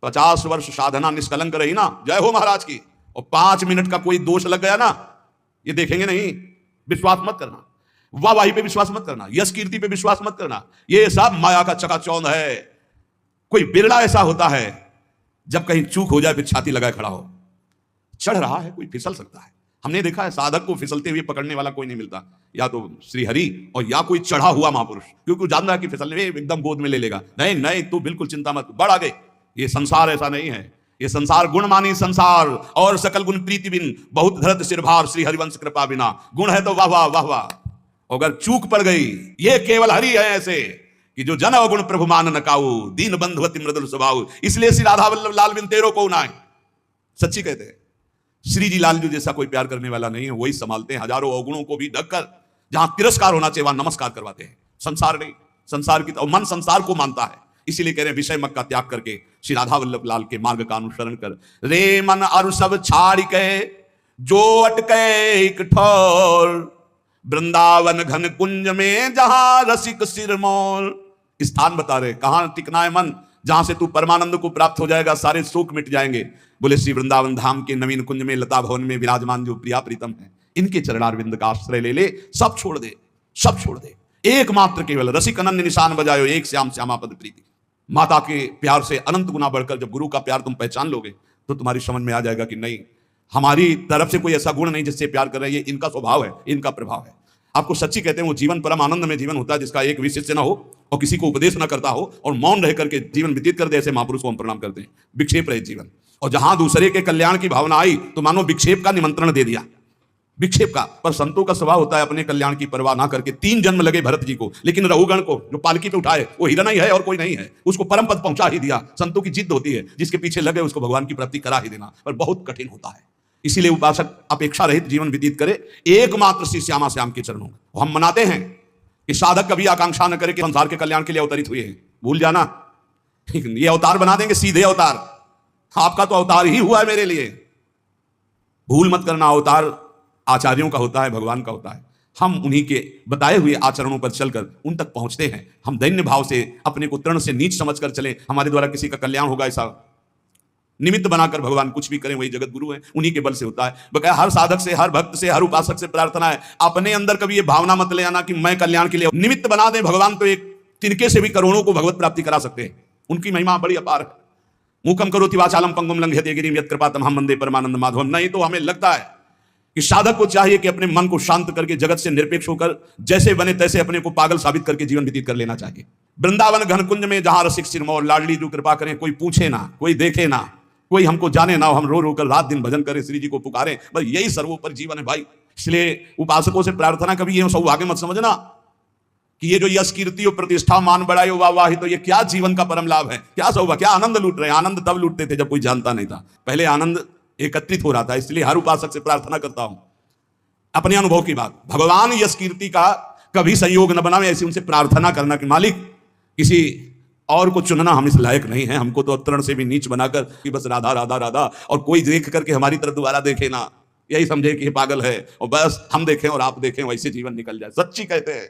50 वर्ष साधना निष्कलंक रही ना, जय हो महाराज की, और 5 मिनट का कोई दोष लग गया ना, ये देखेंगे नहीं। विश्वास मत करना, वाहवाही पे विश्वास मत करना, यश कीर्ति पे विश्वास मत करना, ये सब माया का चकाचौंध है। कोई बिरला ऐसा होता है जब कहीं चूक हो जाए फिर छाती लगाए खड़ा हो। चढ़ रहा है कोई फिसल सकता है, हमने देखा है साधक को फिसलते हुए पकड़ने वाला कोई नहीं मिलता, या तो श्री हरि और या कोई चढ़ा हुआ महापुरुष, क्योंकि वो जानता है कि फिसलने में एकदम गोद में ले लेगा। नहीं नहीं, तू बिल्कुल चिंता मत, बढ़ आगे। ये संसार ऐसा नहीं है, ये संसार गुण मानी संसार, और सकल गुण प्रीति बिन बहुत धरत सिरभार, श्री हरिवंश कृपा बिना। गुण है तो वाह वाह वाह वाह, अगर चूक पड़ गई, ये केवल हरि है ऐसे कि जो जन अवगुण प्रभु मान न काऊ, दीन बंधुवति मृदुल स्वभाव। इसलिए श्री राधा वल्लभ लाल बिन तेरो को नाय, सच्ची कहते हैं। श्री जी लाल जी जैसा कोई प्यार करने वाला नहीं है, वही संभालते हैं हजारों अवगुणों को भी ढककर। जहां तिरस्कार होना चाहिए वहां नमस्कार करवाते हैं। संसार नहीं, संसार की मन संसार को मानता है, इसीलिए कह रहे हैं विषय मत का त्याग करके श्री राधा वल्लभ लाल के मार्ग का अनुसरण कर। रे मन अरु सब छाड़ के जो अटके एक ठोर, वृंदावन घन कुंज में जहां रसिक सिरमौर। स्थान बता रहे कहां टिकना है मन, जहां से तू परमानंद को प्राप्त हो जाएगा, सारे शोक मिट जाएंगे। बोले श्री वृंदावन धाम के नवीन कुंज में लता भवन में विराजमान जो प्रिया प्रीतम है, इनके चरणारविंद का आश्रय ले ले, सब छोड़ दे, सब छोड़ दे। एकमात्र केवल रसिक अनन्य निशान बजायो, एक श्याम श्यामा पद प्रीति। माता के प्यार से अनंत गुना बढ़कर जब गुरु का प्यार तुम पहचान लोगे तो तुम्हारी समझ में आ जाएगा कि नहीं, हमारी तरफ से कोई ऐसा गुण नहीं जिससे प्यार कर रहे हैं, ये इनका स्वभाव है, इनका प्रभाव है। आपको सच्ची कहते हैं वो जीवन परम आनंद में जीवन होता है जिसका एक भी शिष्य ना हो और किसी को उपदेश ना करता हो और मौन रह करके जीवन व्यतीत कर दे, ऐसे महापुरुष को हम प्रणाम करते हैं। विक्षेप रहित जीवन, और जहां दूसरे के कल्याण की भावना आई तो मानो विक्षेप का निमंत्रण दे दिया, विक्षेप का। पर संतों का स्वभाव होता है अपने कल्याण की परवाह ना करके, 3 जन्म लगे भरत जी को, लेकिन रघुगण को जो पालकी पे उठाए वो हिरण ही है और कोई नहीं है, उसको परम पद पहुंचा ही दिया। संतों की जिद होती है, जिसके पीछे लगे उसको भगवान की प्राप्ति करा ही देना, पर बहुत कठिन होता है। इसीलिए उपासक अपेक्षा रहित जीवन व्यतीत करे एकमात्र श्री श्यामा श्याम के चरणों में। हम मनाते हैं कि साधक कभी आकांक्षा न करे कि संसार के कल्याण के लिए अवतरित हुए हैं, भूल जाना। ये अवतार बना देंगे सीधे अवतार, आपका तो अवतार ही हुआ है मेरे लिए, भूल मत करना। अवतार आचार्यों का होता है, भगवान का होता है। हम उन्हीं के बताए हुए आचरणों पर चलकर उन तक पहुंचते हैं। हम दैन्य भाव से अपने को तृण से नीच समझकर चले, हमारे द्वारा किसी का कल्याण होगा ऐसा निमित्त बनाकर भगवान कुछ भी करें, वही जगत गुरु है, उन्हीं के बल से होता है। बकाया हर साधक से, हर भक्त से, हर उपासक से प्रार्थना है, अपने अंदर कभी ये भावना मत ले आना कि मैं कल्याण के लिए निमित्त बना दें। भगवान तो एक तिनके से भी करोड़ों को भगवत प्राप्ति करा सकते हैं, उनकी महिमा बड़ी अपार है। मूकम करोति वाचालम पंगुम लंघयते गिरिम यत्कृपातमहं वंदे परमानंद माधवम। नहीं तो हमें लगता है कि साधक को चाहिए कि अपने मन को शांत करके जगत से निरपेक्ष होकर जैसे बने तैसे अपने को पागल साबित करके जीवन व्यतीत कर लेना चाहिए। वृंदावन घन कुंज में जहां रसिक सिरमौर, लाडली जो कृपा करें, कोई पूछे ना, कोई देखे ना, कोई हमको जाने ना, हम रो रो कर रात दिन भजन करें, श्री जी को पुकारें, बस यही सर्वोपरि जीवन है भाई। इसलिए उपासकों से प्रार्थना कभी ये सौभाग्य मत समझना कि ये जो यश कीर्ति और प्रतिष्ठा मान बढ़ाई वाह वाह, तो ये क्या जीवन का परम लाभ है, क्या सौभाग्य, क्या आनंद लूट रहे हैं। आनंद तब लूटते थे जब कोई जानता नहीं था, पहले आनंद एकत्रित हो रहा था। इसलिए हर उपासक से प्रार्थना करता हूं, अपने अनुभव की बात, भगवान यश कीर्ति का कभी संयोग न बनावे, ऐसी उनसे प्रार्थना करना कि मालिक किसी और को चुनना हम इस लायक नहीं है, हमको तो तृण से भी नीच बनाकर कि बस राधा राधा राधा, और कोई देख करके हमारी तरफ दोबारा देखे ना, यही समझे कि ये पागल है, और बस हम देखें और आप देखें, वैसे जीवन निकल जाए। सच्ची कहते हैं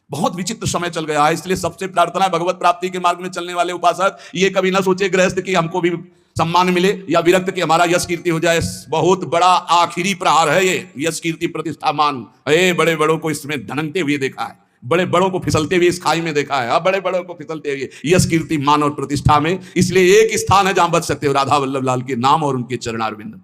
बहुत विचित्र समय चल गया है। इसलिए सबसे प्रार्थना है भगवत प्राप्ति के मार्ग में चलने वाले उपासक ये कभी ना सोचे गृहस्थ कि हमको भी सम्मान मिले या विरक्त कि हमारा यश कीर्ति हो जाए। बहुत बड़ा आखिरी प्रहार है ये यश कीर्ति प्रतिष्ठा मान। बड़े बड़ों को इसमें धनकते हुए देखा है, बड़े बड़ों को फिसलते हुए इस खाई में देखा है, बड़े बड़ों को फिसलते हुए यश कीर्ति मान और प्रतिष्ठा में। इसलिए एक स्थान है जहां बच सकते हो, राधा वल्लभ लाल के नाम और उनके चरणारविंद।